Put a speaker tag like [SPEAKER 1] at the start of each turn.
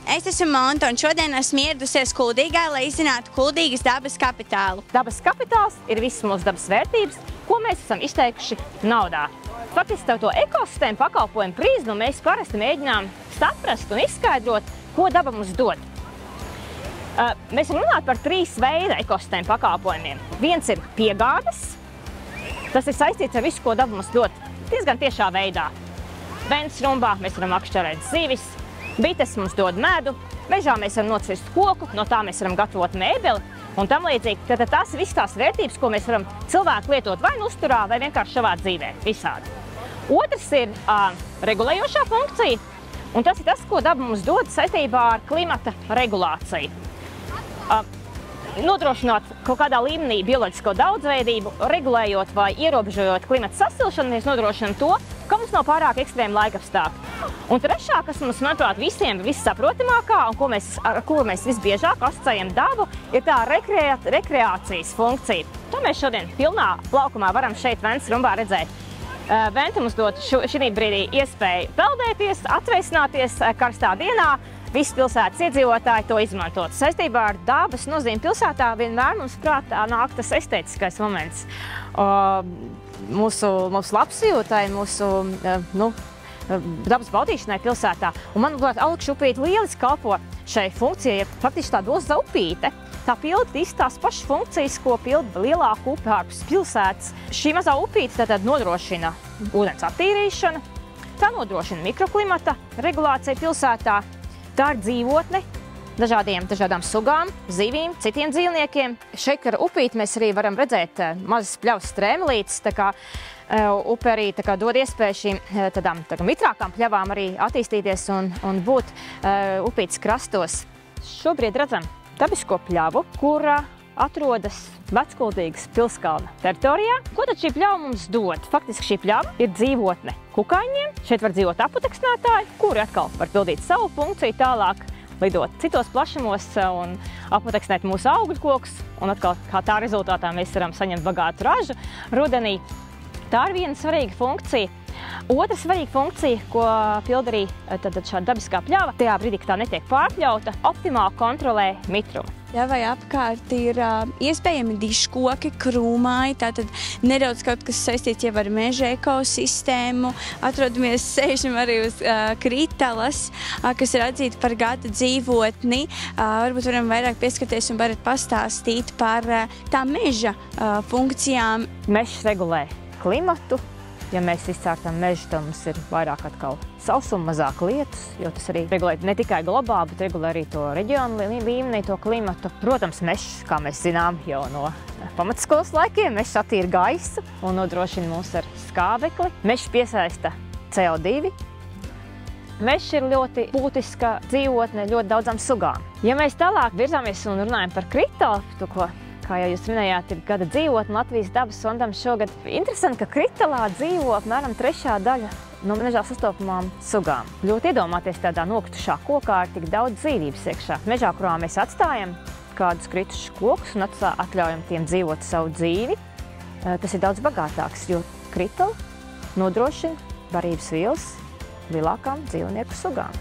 [SPEAKER 1] Es esmu Monta, un šodien esmu ieradusies Kuldīgā, lai izzinātu Kuldīgas dabas kapitālu.
[SPEAKER 2] Dabas kapitāls ir visas mūsu dabas vērtības, ko mēs esam izteikuši naudā. Faktiski to ekosistēmu pakalpojumu prizmu mēs parasti mēģinām saprast un izskaidrot, ko daba mums dod. Mēs varam runāt par 3 veidu ekosistēmu pakalpojumiem. Viens ir piegādes. Tas ir saistīts ar visu, ko daba mums dod diezgan tiešā veidā. Ventas rumbā mēs varam akšķerēt zivis, bites mums dod medu, mežā mēs varam nocirst koku, no tā mēs varam gatavot mēbeli un tam līdzīgi. Tad tās ir visas tās vērtības, ko mēs varam cilvēku lietot vai nu uzturā, vai vienkārši savā dzīvē, visādi. Otrs ir regulējošā funkcija, un tas ir tas, ko daba mums dod saistībā ar klimata regulāciju. Nodrošinot kaut kādā līmenī bioloģisko daudzveidību, regulējot vai ierobežojot klimata sasilšanu, mēs nodrošinām to, ka mums nav pārāk ekstrēma laikapstākļi. Un trešā, kas mums, manuprāt, visiem vissaprotamākā un ar kuru mēs visbiežāk asociējam dabu, ir tā rekreācijas funkcija. To mēs šodien pilnā laukumā varam šeit Ventas rumbā redzēt. Venta mums dod šī brīdī iespēju peldēties, atveicināties karstā dienā. Visi pilsētas iedzīvotāji to izmantot. Saistībā ar dabas nozīmi pilsētā vienmēr mums prātā nāk tas estētiskais moments. Mūsu labsajūtai, mūsu dabas baudīšanai pilsētā. Un manuprāt, Augšu upīte lieliski kalpo šai funkcijai, ja faktiski tā doza upīte. Tā pilda īsti tās pašas funkcijas, ko pilda lielāka upe ārpus pilsētas. Šī mazā upīte tātad nodrošina ūdens attīrīšanu, tā nodrošina mikroklimata regulāciju pilsētā. Tā ir dzīvotne dažādām sugām, zivīm, citiem dzīvniekiem. Šeit ar upīti mēs arī varam redzēt mazas pļavas strēmelītes, tā kā upe arī dod iespēju šīm tādām mitrākām pļavām arī attīstīties un būt upītes krastos. Šobrīd redzam dabisko pļavu, kura atrodas Veckuldīgas pilskalna teritorijā. Ko tad šī pļava mums dod? Faktiski šī pļava ir dzīvotne kukaiņiem. Šeit var dzīvot aputeksnētāji, kuri atkal var pildīt savu funkciju tālāk, lidot citos plašumos un aputeksnēt mūsu augļu kokus. Un atkal, kā tā rezultātā mēs varam saņemt bagātu ražu rudenī. Tā ir viena svarīga funkcija. Otra svarīga funkcija, ko pilda arī šāda dabiskā pļava, tajā brīdī, kad tā netiek pārpļauta, optimāli kontrolē mitrumu.
[SPEAKER 1] Vai apkārt ir iespējami dižkoki, krūmāji, tātad nedaudz kaut kas saistīts jau ar meža ekosistēmu. Atrodamies, sēžam arī uz Kritalas, kas ir atzīta par gada dzīvotni. Varbūt varam vairāk pieskarties un varat pastāstīt par tā meža funkcijām.
[SPEAKER 2] Mežs regulē klimatu. Ja mēs izcērtam mežu, tad mums ir vairāk atkal sausuma, mazāk lietus, jo tas arī regulē ne tikai globāli, bet regulē arī to reģionu līmenī, to klimatu. Protams, mežs, kā mēs zinām jau no pamatskolas laikiem, mežs attīra gaisu un nodrošina mūs ar skābekli. Mežs piesaista CO2. Mežs ir ļoti būtiska dzīvotne ļoti daudzām sugām. Ja mēs tālāk virzāmies un runājam par Kritalu, kā jau jūs minējāt, ir gada dzīvotne Latvijas dabas fondam šogad. Interesanti, ka Kritalā dzīvo apmēram 1/3 daļa no mežā sastopamām sugām. Ļoti iedomāties tādā nokritušā kokā ir tik daudz dzīvības iekšā. Mežā, kurā mēs atstājam kādus kritušus kokus un atļaujam tiem dzīvot savu dzīvi, tas ir daudz bagātāks, jo Kritala nodrošina barības vielas lielākām dzīvnieku sugām.